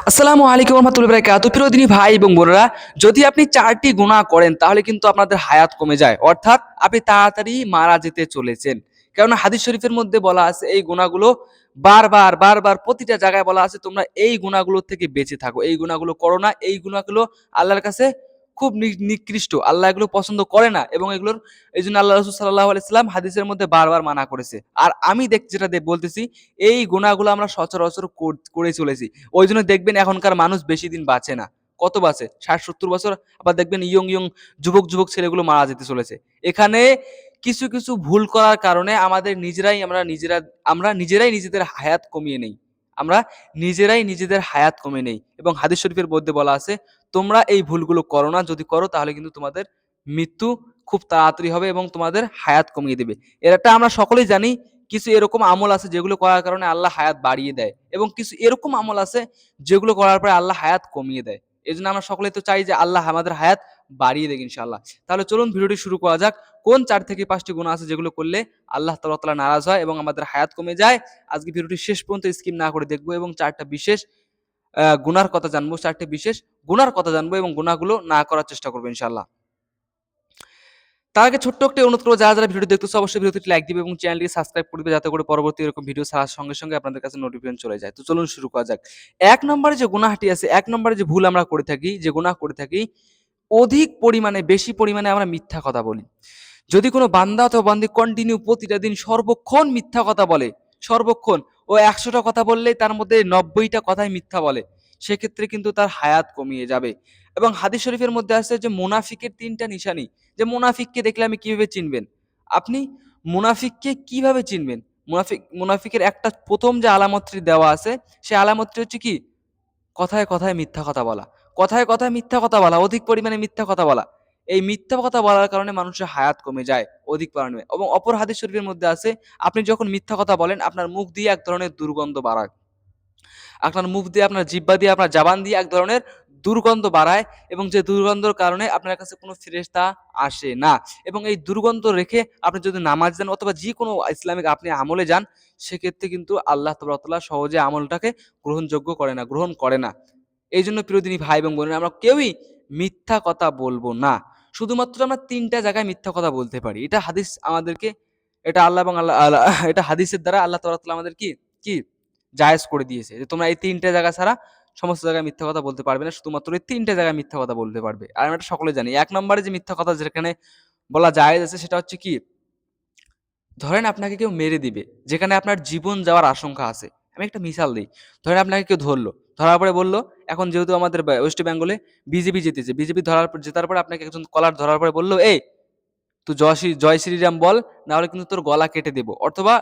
আসসালামু আলাইকুম রহমতুল্লাহি ওয়া বারাকাতুহু। প্রিয় দিনী ভাই এবং বোনেরা, যদি আপনি 4টি গুনাহ করেন তাহলে কিন্তু আপনাদের হায়াত কমে যায়, অর্থাৎ আপনি তাড়াতাড়ি মারা যেতে চলেছেন। কেননা হাদিস শরীফের মধ্যে বলা আছে এই গুনাহগুলো বারবার বারবার প্রতিটা জায়গায় বলা আছে তোমরা এই গুনাহগুলো থেকে বেঁচে থাকো, এই গুনাহগুলো করো না, এই গুনাহগুলো আল্লাহর কাছে খুব নিকৃষ্ট, আল্লাহ এগুলো পছন্দ করে না এবং এগুলোর এই জন্য আল্লাহ রাসূল সাল্লাল্লাহু আলাইহি সাল্লাম হাদিসের মধ্যে বারবার মানা করেছে। আর আমি যেটা বলতেছি এই গুনাহগুলো আমরা সচরাচর করে চলেছি। ওই জন্য দেখবেন এখনকার মানুষ বেশি দিন বাঁচে না। কত বাঁচে? ৬০-৭০ বছর। আবার দেখবেন ইয়ং যুবক ছেলেগুলো মারা যেতে চলেছে। এখানে কিছু ভুল করার কারণে আমরা নিজেরাই নিজেদের হায়াত কমিয়ে নেই। আমরা নিজেরাই নিজেদের হায়াত কমিয়ে নেই এবং হাদিস শরীফের মধ্যে বলা আছে, তোমরা এই ভুলগুলো করো না। যদি করো তাহলে কিন্তু তোমাদের মৃত্যু খুব তাড়াতাড়ি হবে এবং তোমাদের হায়াত কমিয়ে দেবে। এটা আমরা সকলেই জানি। কিছু এরকম আমল আছে যেগুলো করার কারণে আল্লাহ হায়াত বাড়িয়ে দেয় এবং কিছু এরকম আমল আছে যেগুলো করার পরে আল্লাহ হায়াত কমিয়ে দেয়। এজন্য আমরা সকলেই তো চাই যে আল্লাহ আমাদের হায়াত বাড়িয়ে দেখ ইনশাআল্লাহ। তাহলে চলুন ভিডিওটি শুরু করা যাক। কোন ৪ থেকে ৫টি গুনাহ আছে যেগুলো করলে আল্লাহ তাআলা নারাজ হয় এবং আমাদের হায়াত কমে যায়। আজকে ভিডিওটি শেষ পর্যন্ত স্কিপ না করে দেখব এবং ৪টা বিশেষ গুনার কথা জানবো, ৪টি বিশেষ গুনার কথা জানবো এবং গুনাহগুলো না করার চেষ্টা করব ইনশাআল্লাহ। তার আগে ছোট্ট একটা অনুরোধ করব, যারা ভিডিও দেখতেছো অবশ্যই ভিডিওতে লাইক দিবে এবং চ্যানেলটিকে সাবস্ক্রাইব করবে যাতে করে পরবর্তী এরকম ভিডিও ছাড়ার সঙ্গে আপনাদের কাছে নোটিফিকেশন চলে যায়। তো চলুন শুরু করা যাক। ১ নম্বরে যে গুনাহটি আছে, ১ নম্বরে যে ভুল আমরা করে থাকি, যে গুনাহ করে থাকি, অধিক পরিমাণে বেশি পরিমাণে আমরা মিথ্যা কথা বলি। যদি কোনো বান্দা অথবা বান্দি কন্টিনিউ প্রতিটা দিন সর্বক্ষণ মিথ্যা কথা বলে, সর্বক্ষণ ও ১০০টা কথা বললেই তার মধ্যে ৯০টা কথাই মিথ্যা বলে, সেক্ষেত্রে কিন্তু তার হায়াত কমিয়ে যাবে। এবং হাদিস শরীফের মধ্যে আছে যে মুনাফিকের ৩টা নিশানি। যে মুনাফিককে দেখলে আমি কিভাবে চিনবেন? আপনি মুনাফিককে কিভাবে চিনবেন? মুনাফিকের একটা ১ম যে আলামতটি দেওয়া আছে, সেই আলামতটি হচ্ছে কি? কথায় মিথ্যা কথা বলা। কথায় মিথ্যা কথা বলা, অধিক পরিমাণে মিথ্যা কথা বলা। এই মিথ্যা কথা বলার কারণে মানুষের হায়াত কমে যায় অধিক পরিমাণে। এবং অপর হাদিস শরীফের মধ্যে আছে, আপনি যখন মিথ্যা কথা বলেন আপনার মুখ দিয়ে এক ধরনের দুর্গন্ধ বাড়ায়। আপনার মুখ দিয়ে, আপনার জিহ্বা দিয়ে, আপনার জাবান দিয়ে এক ধরনের দুর্গন্ধ বাড়ায় এবং যে দুর্গন্ধর কারণে আপনার কাছে কোনো ফেরেশতা আসে না। এবং এই দুর্গন্ধ রেখে আপনি যদি নামাজ যান অথবা যেকোনো ইসলামিক আপনি আমলে যান, সেক্ষেত্রে কিন্তু আল্লাহ তাবারক ওয়া তাআলা সহজে আমলটাকে গ্রহণ করে না। এইজন্য প্রিয় দিনী ভাই এবং বোনেরা, আমরা কেউই মিথ্যা কথা বলবো না। শুধুমাত্র আমরা ৩টা জায়গায় মিথ্যা কথা বলতে পারি। এটা হাদিস আমাদেরকে, এটা আল্লাহ এবং এটা হাদিসের দ্বারা আল্লাহ তাবারক ওয়া তাআলা আমাদের কি জায়েজ করে দিয়েছে যে তোমরা এই ৩টে জায়গা ছাড়া সমস্ত জায়গায় মিথ্যা কথা বলতে পারবে না। শুধুমাত্র এই ৩টে জায়গায় মিথ্যা কথা বলতে পারবে। আর আমরা এটা সকলে জানি। ১ নম্বরে যে মিথ্যা কথা যেখানে বলা জায়েজ আছে সেটা হচ্ছে কি? ধরেন আপনাকে কেউ মেরে দিবে, যেখানে আপনার জীবন যাওয়ার আশঙ্কা আছে। আমি একটা মিসাল দেই। ধরেন আপনাকে কেউ ধরলো। ধরার পরে বলল, এখন যেহেতু আমাদের ওয়েস্ট বেঙ্গলে বিজেপি জিতেছে। বিজেপি জেতার পরে আপনাকে একজন কলার ধরার পরে বলল, "এই তুই জয় শ্রীরাম বল, না হলে কিন্তু তোর গলা কেটে দেব।" অথবা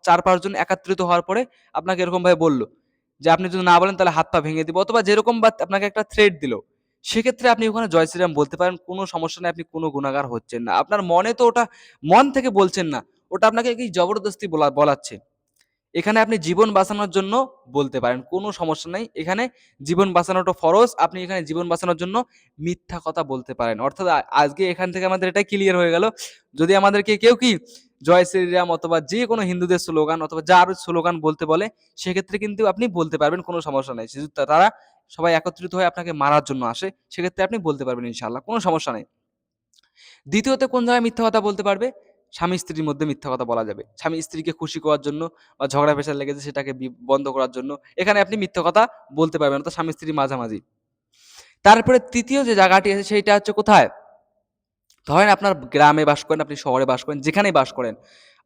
৪-৫ জন একত্রিত হওয়ার পরে আপনাকে এরকম ভাবে বলল যে, "আপনি যদি না বলেন তাহলে হাত পা ভেঙে দিব।" অথবা যেরকম বা আপনাকে একটা থ্রেট দিল। সেক্ষেত্রে আপনি ওখানে জয় শ্রীরাম বলতে পারেন। কোনো সমস্যা নাই, আপনি কোনো গুনাহগার হচ্ছেন না। আপনার মনে তো ওটা মন থেকে বলছেন না। ওটা আপনাকে কি জবরদস্তি বলাচ্ছে। এখানে আপনি জীবন বাঁচানোর জন্য বলতে পারেন। কোনো সমস্যা নাই। এখানে জীবন বাঁচানোটা ফরজ। আপনি এখানে জীবন বাঁচানোর জন্য মিথ্যা কথা বলতে পারেন। অর্থাৎ আজকে এখান থেকে আমাদের এটাই ক্লিয়ার হয়ে গেল। যদি আমাদেরকে কেউ জয় শ্রীরাম অথবা যেকোনো হিন্দুদের স্লোগান অথবা যার স্লোগান বলতে বলে, সেক্ষেত্রে কিন্তু আপনি বলতে পারবেন, কোনো সমস্যা নাই। তারা সবাই একত্রিত হয়ে আপনাকে মারার জন্য আসে। সেক্ষেত্রে আপনি বলতে পারবেন ইনশাআল্লাহ। কোনো সমস্যা নাই। দ্বিতীয়ত কোন জায়গায় মিথ্যা কথা বলতে পারবে? স্বামী-স্ত্রীর মধ্যে মিথ্যা কথা বলা যাবে। স্বামী স্ত্রীকে খুশি করার জন্য বা ঝগড়া ফ্যাসাদ লেগেছে সেটাকে বন্ধ করার জন্য এখানে আপনি মিথ্যা কথা বলতে পারবেন না, তো স্বামী-স্ত্রীর মাঝামাঝি। তারপরে ৩য় যে জায়গাটি আছে সেইটা হচ্ছে কোথায়? ধরেন আপনার গ্রামে বাস করেন, আপনি শহরে বাস করেন, যেখানেই বাস করেন।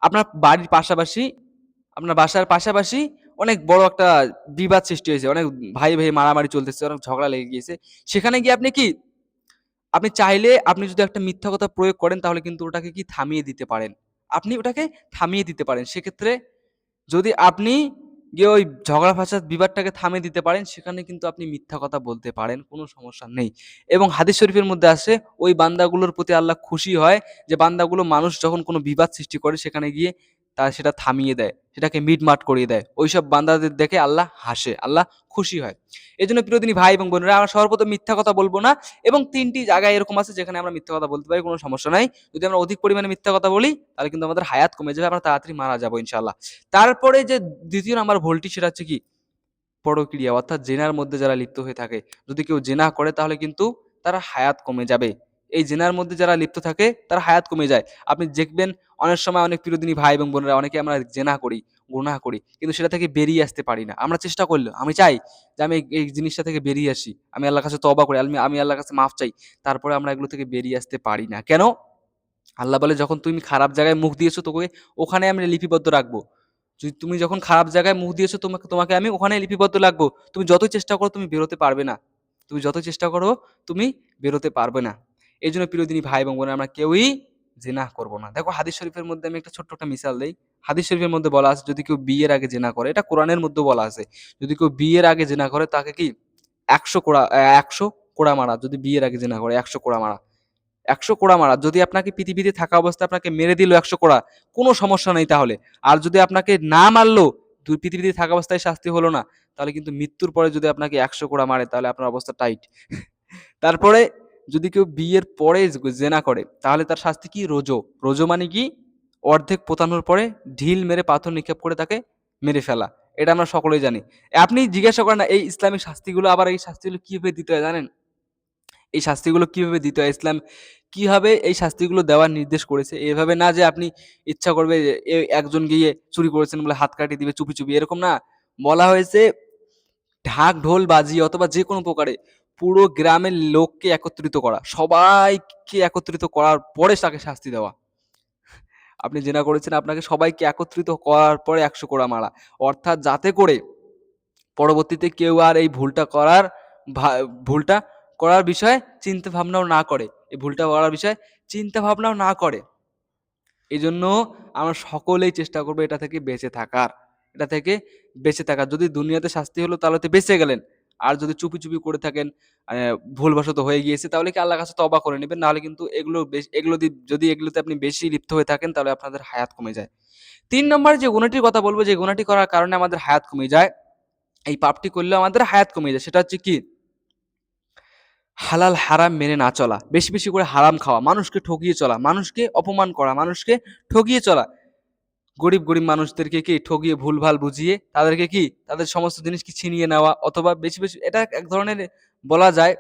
আপনার বাড়ির পাশাপাশি, আপনার বাসার পাশাপাশি অনেক বড় একটা বিবাদ সৃষ্টি হয়েছে। অনেক ভাই মারামারি চলতেছে, অনেক ঝগড়া লেগে গিয়েছে। সেখানে গিয়ে আপনি চাইলে আপনি যদি একটা মিথ্যা কথা প্রয়োগ করেন তাহলে কিন্তু ওটাকে থামিয়ে দিতে পারেন। আপনি ওটাকে থামিয়ে দিতে পারেন। সেক্ষেত্রে যদি আপনি গিয়ে ওই ঝগড়া ফাসাদ বিবাদটাকে থামিয়ে দিতে পারেন, সেখানে কিন্তু আপনি মিথ্যা কথা বলতে পারেন, কোনো সমস্যা নেই। এবং হাদিস শরীফের মধ্যে আছে ওই বান্দাগুলোর প্রতি আল্লাহ খুশি হয় যে বান্দাগুলো মানুষ যখন কোনো বিবাদ সৃষ্টি করে সেখানে গিয়ে সেটা থামিয়ে দেয়, সেটাকে মিটমাট করিয়ে দেয়। ওইসব বান্দাদের দেখে আল্লাহ হাসে, আল্লাহ খুশি হয়। এজন্য প্রিয়দিনী ভাই এবং বোনেরা, আমরা সর্বপ্রথম মিথ্যা কথা বলবো না এবং ৩টি জায়গায় এরকম আছে যেখানে আমরা মিথ্যা কথা বলতে পারি, কোনো সমস্যা নাই। যদি আমরা অধিক পরিমাণে মিথ্যা কথা বলি তাহলে কিন্তু আমাদের হায়াত কমে যাবে, আমরা তাড়াতাড়ি মারা যাবো ইনশাআল্লাহ। তারপরে যে ২য় নাম্বার ভুলটি সেটা হচ্ছে কি? পরক্রিয়া অর্থাৎ জেনার মধ্যে যারা লিপ্ত হয়ে থাকে, যদি কেউ জেনা করে তাহলে কিন্তু তার হায়াত কমে যাবে। এই জেনার মধ্যে যারা লিপ্ত থাকে তার হায়াত কমে যায়। আপনি দেখবেন অনেক সময় অনেক প্রিয়দিনী ভাই এবং বোনেরা অনেকে আমরা জেনা করি, গুনাহ করি, কিন্তু সেটা থেকে বেরিয়ে আসতে পারি না। আমরা চেষ্টা করলেও আমি চাই যে আমি এই জিনিসটা থেকে বেরিয়ে আসি, আমি আল্লাহর কাছে তওবা করি, আমি আল্লাহর কাছে মাফ চাই, তারপরে আমরা এগুলো থেকে বেরিয়ে আসতে পারি না। কেন? আল্লাহ বলে, যখন তুমি খারাপ জায়গায় মুখ দিয়েছো তোকে ওখানে আমি লিপিবদ্ধ রাখবো। যদি তুমি যখন খারাপ জায়গায় মুখ দিয়েছো তোমাকে তোমাকে আমি ওখানে লিপিবদ্ধ রাখবো। তুমি যতই চেষ্টা করো তুমি বেরোতে পারবে না। তুমি যতই চেষ্টা করো তুমি বেরোতে পারবে না। এই জন্য প্রিয়দিনী ভাই এবং বোনেরা, আমরা কেউই জিনাহ করব না। দেখো হাদিস শরীফের মধ্যে আমি একটা ছোট্ট একটা মিসাল দেই। হাদিস শরীফের মধ্যে বলা আছে, যদি কেউ বিয়ের আগে জিনা করে, এটা কোরআনের মধ্যেও বলা আছে, যদি কেউ বিয়ের আগে জিনা করে তাকে কি ১০০ কোড়া মারা। যদি বিয়ের আগে জিনা করে ১০০ কোড়া মারা। ১০০ কোড়া মারা। যদি আপনাকে পৃথিবীতে থাকা অবস্থায় আপনাকে মেরে দিল ১০০ কোড়া, কোনো সমস্যা নেই তাহলে। আর যদি আপনাকে না মারলো, পৃথিবীতে থাকা অবস্থায় শাস্তি হলো না, তাহলে কিন্তু মৃত্যুর পরে যদি আপনাকে ১০০ কোড়া মারে তাহলে আপনার অবস্থা টাইট। তারপরে যদি কেউ বিয়ের পরে জেনা করে তাহলে তার শাস্তি কি? রোজো। রোজো মানে কি? অর্ধেক পোতানোর পরে ঢিল মেরে পাথর নিক্ষেপ করে তাকে মেরে ফেলা। এটা আমরা সকলেই জানি। আপনি জিজ্ঞাসা করেন না এই ইসলামিক শাস্তিগুলো, আবার এই শাস্তিগুলো কিভাবে দিতে হয় জানেন? এই শাস্তিগুলো কিভাবে দিতে হয়, ইসলাম কিভাবে এই শাস্তিগুলো দেওয়ার নির্দেশ করেছে? এভাবে না যে আপনি ইচ্ছা করবে যে একজন গিয়ে চুরি করেছেন বলে হাত কাটিয়ে দিবে চুপি চুপি, এরকম না। বলা হয়েছে ঢাক ঢোল বাজিয়ে অথবা যে কোনো প্রকারে পুরো গ্রামের লোককে একত্রিত করা, সবাইকে একত্রিত করার পরে তাকে শাস্তি দেওয়া। আপনি জেনা করেছেন, আপনাকে সবাইকে একত্রিত করার পরে ১০০ কোড়া মারা। অর্থাৎ যাতে করে পরবর্তীতে কেউ আর এই ভুলটা করার বিষয়ে চিন্তা ভাবনাও না করে। এই ভুলটা করার বিষয়ে চিন্তা ভাবনাও না করে। এজন্য আমরা সকলেই চেষ্টা করব এটা থেকে বেঁচে থাকার। এটা থেকে বেঁচে থাকার। যদি দুনিয়াতে শাস্তি হলো তাহলে তো বেঁচে গেলেন। আর যদি চুপি চুপি করে থাকেন, ভুলবশত হয়ে গিয়েছে, তাহলে কি আল্লাহর কাছে তওবা করে নিবেন। নাহলে কিন্তু যদি এগুলোতে আপনি বেশি লিপ্ত হয়ে থাকেন তাহলে আপনাদের হায়াত কমে যায়। ৩ নম্বরে যে গুনাহটির কথা বলব, যে গুনাহটি করার কারণে আমাদের হায়াত কমে যায়, এই পাপটি করলেও আমাদের হায়াত কমে যায়, সেটা হচ্ছে কি? হালাল হারাম মেনে না চলা, বেশি বেশি করে হারাম খাওয়া, মানুষকে ঠকিয়ে চলা, মানুষকে অপমান করা, মানুষকে ঠকিয়ে চলা, গরিব গরিব মানুষদেরকে কি ঠকিয়ে ভুলভাল বুঝিয়ে তাদেরকে কি তাদের সমস্ত জিনিস কি ছিনিয়ে নেওয়া, অথবা বেশি বেশি এটা এক ধরনের বলা যায়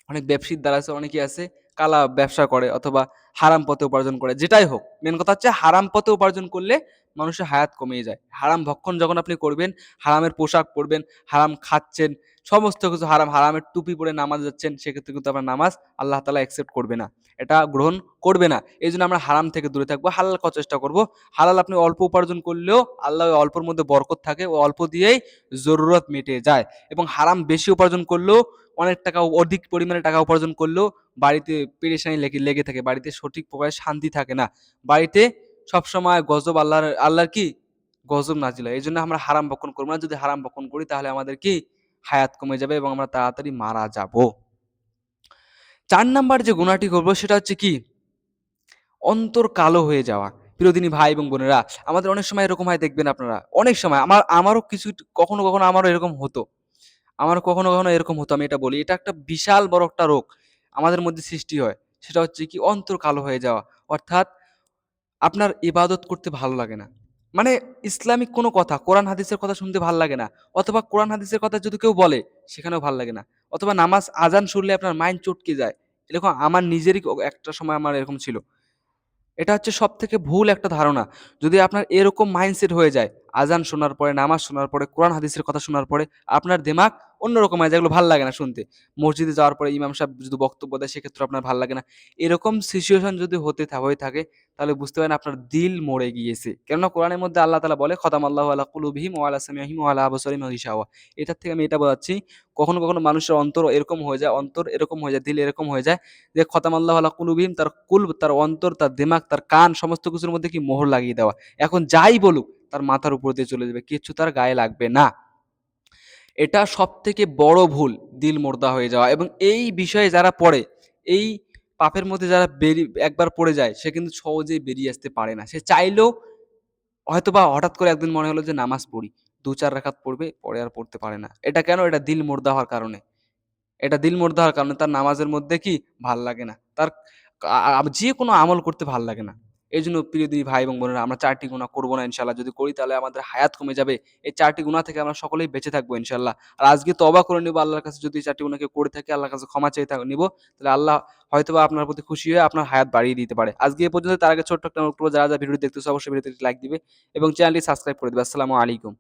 অনেক ব্যবসায়ীর দ্বারা আছে, অনেকে আছে কালা ব্যবসা করে অথবা হারাম পথে উপার্জন করে, যেটাই হোক মেন কথা হচ্ছে হারাম পথে উপার্জন করলে মানুষের হায়াত কমিয়ে যায়। হারাম ভক্ষণ যখন আপনি করবেন, হারামের পোশাক পরবেন, হারাম খাচ্ছেন, সমস্ত কিছু হারাম, হারামের টুপি পরে নামাজ যাচ্ছেন, সেক্ষেত্রে কিন্তু আপনার নামাজ আল্লাহ তাআলা অ্যাকসেপ্ট করবে না, এটা গ্রহণ করবে না। এই জন্য আমরা হারাম থেকে দূরে থাকবো, হালাল করার চেষ্টা করব। হালাল আপনি অল্প উপার্জন করলেও আল্লাহ ওই অল্পের মধ্যে বরকত থাকে, ও অল্প দিয়েই জরুরত মিটে যায়। এবং হারাম বেশি উপার্জন করলেও, অনেক টাকা অধিক পরিমাণে টাকা উপার্জন করলেও বাড়িতে পেরেশানি লেগে লেগে থাকে, বাড়িতে সঠিক প্রকারে শান্তি থাকে না, বাড়িতে সবসময় গজব, আল্লাহর কি গজব নাজিল হয়। এই জন্য আমরা হারাম ভক্ষণ করবো না। যদি হারাম ভক্ষণ করি তাহলে আমাদের কি হায়াত কমে যাবে এবং আমরা তাড়াতাড়ি মারা যাব। ৪ নাম্বার যে গুনাহটি করবো সেটা হচ্ছে কি? অন্তর কালো হয়ে যাওয়া। প্রিয়দিনী ভাই এবং বোনেরা, আমাদের অনেক সময় এরকম হয়, দেখবেন আপনারা অনেক সময় আমারও কিছু কখনো কখনো আমারও এরকম হতো। আমার কখনো কখনো এরকম হতো, আমি এটা বলি, এটা একটা বিশাল বড় একটা রোগ আমাদের মধ্যে সৃষ্টি হয়। সেটা হচ্ছে কি? অন্তর কালো হয়ে যাওয়া। অর্থাৎ আপনার ইবাদত করতে ভালো লাগে না। মানে ইসলামিক কোনো কথা, কোরআন হাদিসের কথা শুনতে ভাল লাগে না। অথবা কোরআন হাদিসের কথা যদি কেউ বলে সেখানেও ভাল লাগে না। অথবা নামাজ আজান শুনলে আপনার মাইন্ড চটকে যায়। এরকম আমার নিজেরই একটা সময় আমার এরকম ছিল। এটা হচ্ছে সবথেকে ভুল একটা ধারণা। যদি আপনার এরকম মাইন্ডসেট হয়ে যায়, আযান শোনার পরে, নামাজ শোনার পরে, কোরআন হাদিসের কথা শোনার পরে আপনার দিমাগ অন্যরকম হয়ে যায়, এগুলো ভাল লাগে না শুনতে। মসজিদে যাওয়ার পরে ইমাম সাহেব যদি বক্তব্য দেয় সেক্ষেত্রে আপনার ভাল লাগে না। এরকম সিচুয়েশন যদি হয়ে থাকে তাহলে বুঝতে পারেন আপনার দিল মরে গিয়েছে। কেননা কোরআনের মধ্যে আল্লাহ তাআলা বলে, খতামাল্লাহু আলা কুলুবিহিম ওয়া আলা সামিইহিম ওয়া আলা আবসারিহিম গিশাওয়া। এটার থেকে আমি এটা বোঝাচ্ছি, কখনো কখনো মানুষের অন্তর এরকম হয়ে যায়, দিল এরকম হয়ে যায় যে খতামাল্লাহু আলা কুলুবিহিম, তার কুলব, তার অন্তর, তার দিমাগ, তার কান, সমস্ত কিছুর মধ্যে কি মোহর লাগিয়ে দেওয়া। এখন যাই বলুক তার মাথার উপর দিয়ে চলে যাবে, কিচ্ছু তার গায়ে লাগবে না। এটা সবথেকে বড় ভুল, দিল মুর্দা হয়ে যাওয়া। এবং এই বিষয়ে যারা পড়ে, এই পাপের মধ্যে যারা একবার পড়ে যায় সে কিন্তু সহজেই বেরিয়ে আসতে পারে না। সে চাইলেও হয়তোবা হঠাৎ করে একদিন মনে হলো যে নামাজ পড়ি, ২-৪ রাকাত পড়বে, পরে আর পড়তে পারে না। এটা কেন? এটা দিল মুর্দা হওয়ার কারণে। এটা দিল মুর্দা হওয়ার কারণে তার নামাজের মধ্যে কি ভাল লাগে না, তার যেকোনো আমল করতে ভাল লাগে না। এই জন্য প্রিয় দিনী ভাই এবং বোনেরা, আমরা 4টি গুনাহ করব না ইনশাআল্লাহ। যদি করি তাহলে আমাদের হায়াত কমে যাবে। এই 4টি গুনাহ থেকে আমরা সকলেই বেঁচে থাকবো ইনশাআল্লাহ। আর আজকে তওবা করে নিব আল্লাহর কাছে, যদি 4টি গুনাহ কেউ করে থাকে আল্লাহর কাছে ক্ষমা চেয়ে নিব। তাহলে আল্লাহ হয়তোবা আপনার প্রতি খুশি হয়ে আপনার হায়াত বাড়িয়ে দিতে পারে। আজকে এ পর্যন্ত। তার আগে ছোট্ট একটা অনুরোধ করব, যারা ভিডিওটি দেখতেছে অবশ্যই ভিডিওতে একটি লাইক দিবে এবং চ্যানেলটি সাবস্ক্রাইব করে দিবে। আসসালামু আলাইকুম।